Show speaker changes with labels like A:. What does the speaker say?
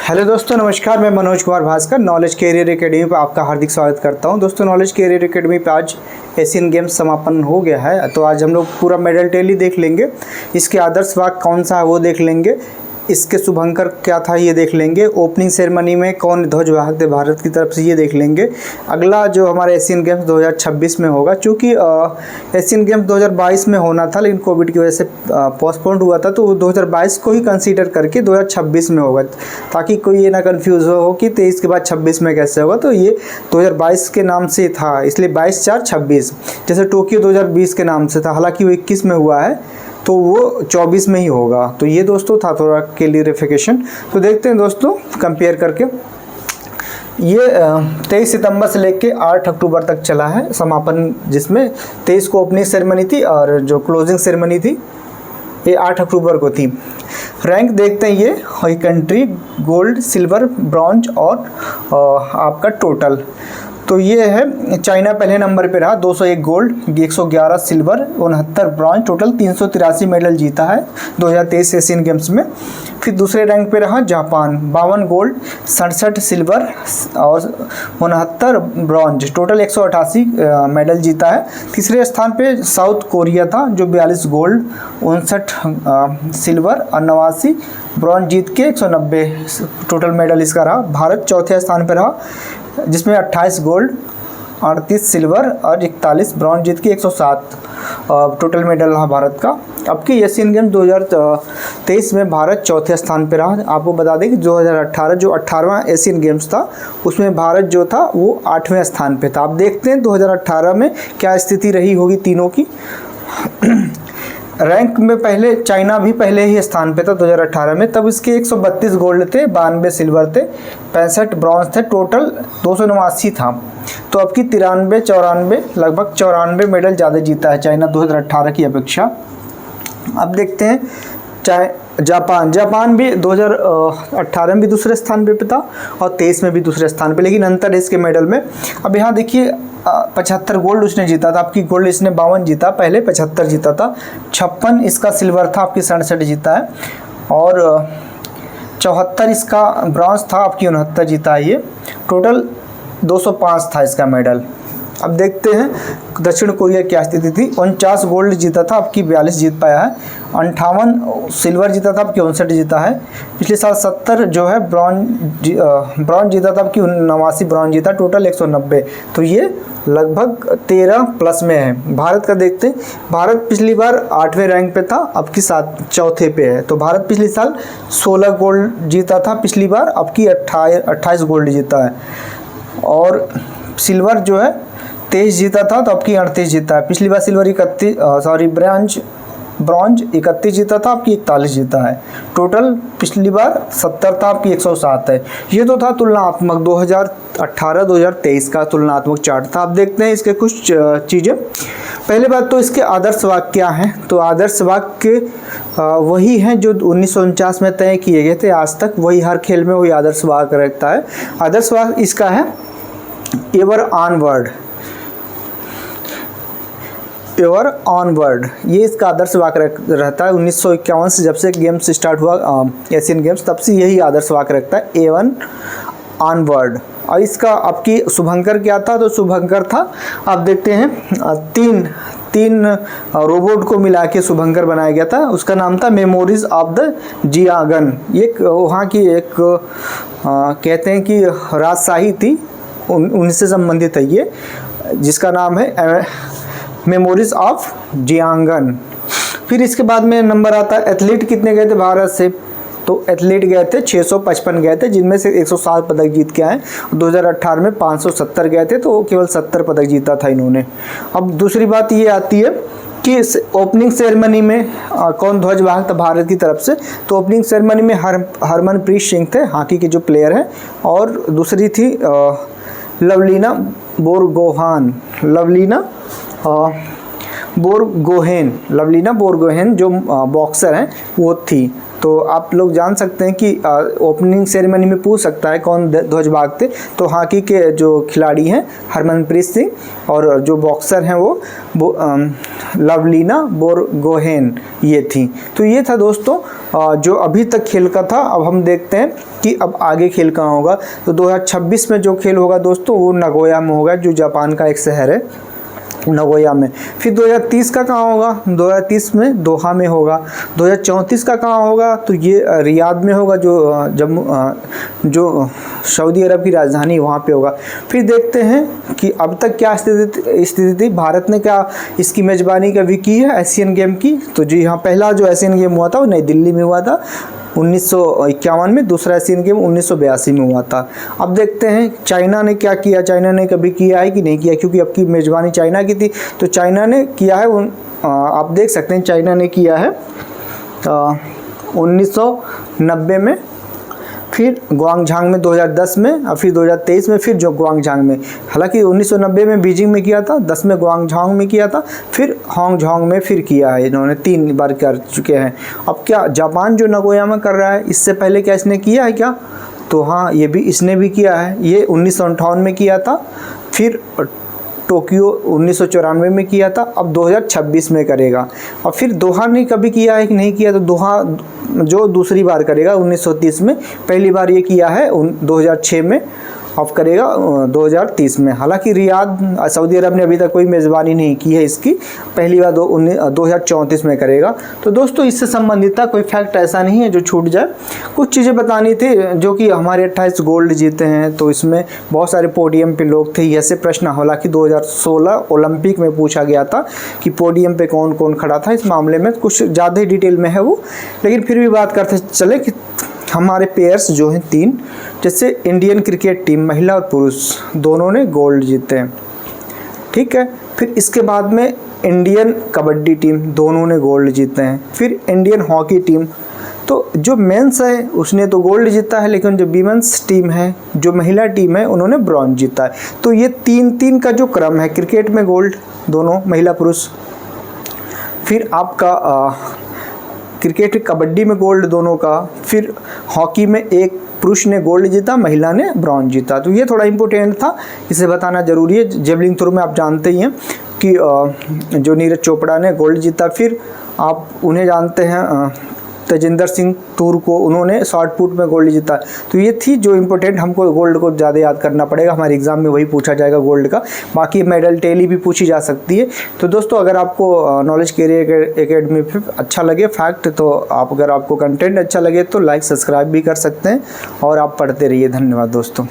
A: Hello दोस्तों, नमस्कार। मैं Manoj Kumar Bhaskar knowledge career academy पर आपका हार्दिक स्वागत करता हूं। दोस्तों, नॉलेज कैरियर एकेडमी पे आज एशियन गेम्स समापन हो गया है, तो आज हम लोग पूरा मेडल टेली देख लेंगे। इसके आदर्श वाक्य कौन सा है वो देख लेंगे। इसके शुभंकर क्या था ये देख लेंगे। ओपनिंग सेरेमनी में कौन ध्वजवाहक थे भारत की तरफ से ये देख लेंगे। अगला जो हमारे एशियन गेम्स 2026 में होगा, चूँकि एशियन गेम्स 2022 में होना था लेकिन कोविड की वजह से पोस्टपोन्ड हुआ था, तो 2022 को ही कंसीडर करके 2026 में होगा, ताकि कोई ये ना कन्फ्यूज़ हो कि 23 के बाद 26 में कैसे होगा। तो ये 2022 के नाम से था, इसलिए 22/4/26, जैसे टोक्यो 2020 के नाम से था, हालांकि वो 21 में हुआ है तो वो 24 में ही होगा। तो ये दोस्तों था थोड़ा क्लियरिफिकेशन। तो देखते हैं दोस्तों कंपेयर करके। ये 23 सितंबर से लेके 8 अक्टूबर तक चला है समापन, जिसमें 23 को ओपनिंग सेरेमनी थी और जो क्लोजिंग सेरेमनी थी ये 8 अक्टूबर को थी। रैंक देखते हैं ये कंट्री, गोल्ड, सिल्वर, ब्रॉन्ज और आपका टोटल। तो ये है चाइना पहले नंबर पे रहा, 201 gold, 111 silver, 69 bronze, total 383 medal जीता है 2023 एशियन गेम्स में। फिर दूसरे रैंक पे रहा जापान, 52 गोल्ड, 67 सिल्वर और 69 ब्रॉन्ज, टोटल 188 मेडल जीता है। तीसरे स्थान पे साउथ कोरिया था जो 42 गोल्ड, 59 सिल्वर और 89 ब्रॉन्ज जीत के 190 टोटल मेडल इसका रहा। भारत चौथे स्थान पर रहा जिसमें 28 गोल्ड, 38 सिल्वर और 41 ब्रॉन्ज जीत के 107 टोटल मेडल रहा भारत का। अब की एशियन गेम 2023 में भारत चौथे स्थान पर रहा। आपको बता दें कि 2018 जो 18वां एशियन गेम्स था उसमें भारत जो था वो 8वें स्थान पे था। अब देखते हैं 2018 में क्या स्थिति रही होगी तीनों की। रैंक में पहले चाइना भी पहले ही स्थान पे था 2018 में, तब इसके 132 गोल्ड थे, 92 सिल्वर थे, 65 ब्रॉन्ज थे, टोटल 289 था। तो अब की 93-94 लगभग 94 मेडल ज़्यादा जीता है चाइना 2018 की अपेक्षा। अब देखते हैं जापान भी 2018 में भी दूसरे स्थान पे था और 23 में भी दूसरे स्थान पे, लेकिन अंतर है इसके मेडल में। अब यहाँ देखिए 75 गोल्ड उसने जीता था, आपकी गोल्ड इसने 52 जीता, पहले 75 जीता था, 56 इसका सिल्वर था, आपकी 67 जीता है और 74 इसका ब्रॉन्ज था, आपकी 69 जीता है। ये टोटल 205 था इसका मेडल। अब देखते हैं दक्षिण कोरिया की क्या स्थिति थी। 49 गोल्ड जीता था, आपकी 42 जीत पाया है, 58 सिल्वर जीता था, आपकी 59 जीता है। पिछले साल 70 जो है ब्रॉन्ज जीता था, आपकी 89 ब्रॉन्ज जीता, टोटल 190। तो ये लगभग 13 प्लस में है। भारत का देखते हैं, भारत पिछली बार 8वें रैंक पे था, अब की चौथे पे है। तो भारत पिछले साल 16 गोल्ड जीता था पिछली बार, अब की 28 गोल्ड जीता है और सिल्वर जो है 23 जीता था, तो अब की 38 जीता है। पिछली बार सिल्वर ब्रॉन्ज 31 जीता था, आपकी 41 जीता है। टोटल पिछली बार 70 था, आपकी 107 है। ये तो था तुलनात्मक 2018-2023 का तुलनात्मक चार्ट था। अब देखते हैं इसके कुछ चीज़ें। पहले बात तो इसके आदर्श वाक्य क्या हैं। तो आदर्श वाक्य वही हैं जो 1949 में तय किए गए थे, आज तक वही हर खेल में वही आदर्श वाक्य रहता है। आदर्श वाक्य इसका है एवर ऑनवर्ड, एवर ऑनवर्ड, ये इसका आदर्श वाक्य रहता है। 1951 से जब से गेम्स स्टार्ट हुआ एशियन गेम्स, तब से यही आदर्श वाक्य रखता है, एवन ऑनवर्ड। और इसका आपकी शुभंकर क्या था। तो शुभंकर था, आप देखते हैं तीन रोबोट को मिला के शुभंकर बनाया गया था। उसका नाम था मेमोरीज ऑफ द जियागन। ये वहाँ की एक कहते हैं कि राजशाही थी, उनसे संबंधित है ये, जिसका नाम है मेमोरीज ऑफ जियांगन। फिर इसके बाद में नंबर आता है एथलीट कितने गए थे भारत से। तो एथलीट गए थे 655 गए थे, जिनमें से 107 पदक जीत के आए। 2018 में 570 गए थे, तो केवल 70 पदक जीता था इन्होंने। अब दूसरी बात ये आती है कि ओपनिंग सेरेमनी में कौन ध्वजवाहक था भारत की तरफ से। तो ओपनिंग सेरेमनी में हरमनप्रीत सिंह थे, हॉकी के जो प्लेयर हैं, और दूसरी थी लवलीना बोरगोहेन जो बॉक्सर हैं वो थी। तो आप लोग जान सकते हैं कि ओपनिंग सेरेमनी में पूछ सकता है कौन ध्वज बागते, तो हॉकी के जो खिलाड़ी हैं हरमनप्रीत सिंह, और जो बॉक्सर हैं वो लवलीना बोरगोहेन ये थी। तो ये था दोस्तों जो अभी तक खेल का था। अब हम देखते हैं कि अब आगे खेल कहाँ होगा। तो 2026 में जो खेल होगा दोस्तों वो नागोया में होगा, जो जापान का एक शहर है, नागोया में। फिर 2030 का कहाँ होगा? 2030 में दोहा में होगा। 2034 का कहाँ होगा? तो ये रियाद में होगा, जो सऊदी अरब की राजधानी वहाँ पे होगा। फिर देखते हैं कि अब तक क्या स्थिति थी। भारत ने क्या इसकी मेज़बानी कभी की है एशियन गेम की? तो जी हाँ, पहला जो एशियन गेम हुआ था वो नई दिल्ली में हुआ था 1951 में, दूसरा एशियन गेम 1982 में हुआ था। अब देखते हैं चाइना ने क्या किया, चाइना ने कभी किया है कि नहीं किया, क्योंकि अब की मेज़बानी चाइना की थी। तो चाइना ने किया है, आप देख सकते हैं चाइना ने किया है 1990 में, फिर ग्वांगझांग में 2010 में, और फिर 2023 में फिर जो ग्वांगझांग में। हालांकि 1990 में बीजिंग में किया था, 10 में ग्वांगझांग में किया था, फिर हांगझांग में फिर किया है। इन्होंने 3 बार कर चुके हैं। अब क्या जापान जो नागोया में कर रहा है, इससे पहले क्या इसने किया है क्या? तो हाँ, ये भी इसने भी किया है। ये 1958 में किया था, फिर टोक्यो 1994 में किया था, अब 2026 में करेगा। और फिर दोहा ने कभी किया है कि नहीं किया? तो दोहा जो दूसरी बार करेगा 1930 में, पहली बार ये किया है 2006 में, अब करेगा 2030 में। हालांकि रियाद सऊदी अरब ने अभी तक कोई मेज़बानी नहीं की है इसकी, पहली बार 2034 में करेगा। तो दोस्तों इससे संबंधित था, कोई फैक्ट ऐसा नहीं है जो छूट जाए। कुछ चीज़ें बतानी थी, जो कि हमारे 28 गोल्ड जीते हैं, तो इसमें बहुत सारे पोडियम पे लोग थे। ऐसे प्रश्न हालांकि 2016 ओलंपिक में पूछा गया था कि पोडियम पे कौन कौन खड़ा था। इस मामले में कुछ ज़्यादा ही डिटेल में है वो, लेकिन फिर भी बात करते चले कि हमारे पेयर्स जो हैं 3, जैसे इंडियन क्रिकेट टीम महिला और पुरुष दोनों ने गोल्ड जीते हैं, ठीक है। फिर इसके बाद में इंडियन कबड्डी टीम दोनों ने गोल्ड जीते हैं। फिर इंडियन हॉकी टीम, तो जो मेंस है उसने तो गोल्ड जीता है, लेकिन जो वीमेंस टीम है, जो महिला टीम है, उन्होंने ब्रॉन्ज जीता है। तो ये 3-3 का जो क्रम है, क्रिकेट में गोल्ड दोनों महिला पुरुष, फिर आपका क्रिकेट कबड्डी में गोल्ड दोनों का, फिर हॉकी में एक पुरुष ने गोल्ड जीता, महिला ने ब्रॉन्ज जीता। तो ये थोड़ा इम्पोर्टेंट था, इसे बताना ज़रूरी है। जेवलिन थ्रो में आप जानते ही हैं कि जो नीरज चोपड़ा ने गोल्ड जीता। फिर आप उन्हें जानते हैं तेजिंदर सिंह टूर को, उन्होंने शॉर्ट पुट में गोल्ड जीता। तो ये थी जो इम्पोर्टेंट, हमको गोल्ड को ज़्यादा याद करना पड़ेगा, हमारे एग्ज़ाम में वही पूछा जाएगा गोल्ड का। बाकी मेडल टेली भी पूछी जा सकती है। तो दोस्तों अगर आपको नॉलेज कैरियर एकेडमी पे अच्छा लगे फैक्ट, तो अगर आपको कंटेंट अच्छा लगे तो लाइक सब्सक्राइब भी कर सकते हैं, और आप पढ़ते रहिए। धन्यवाद दोस्तों।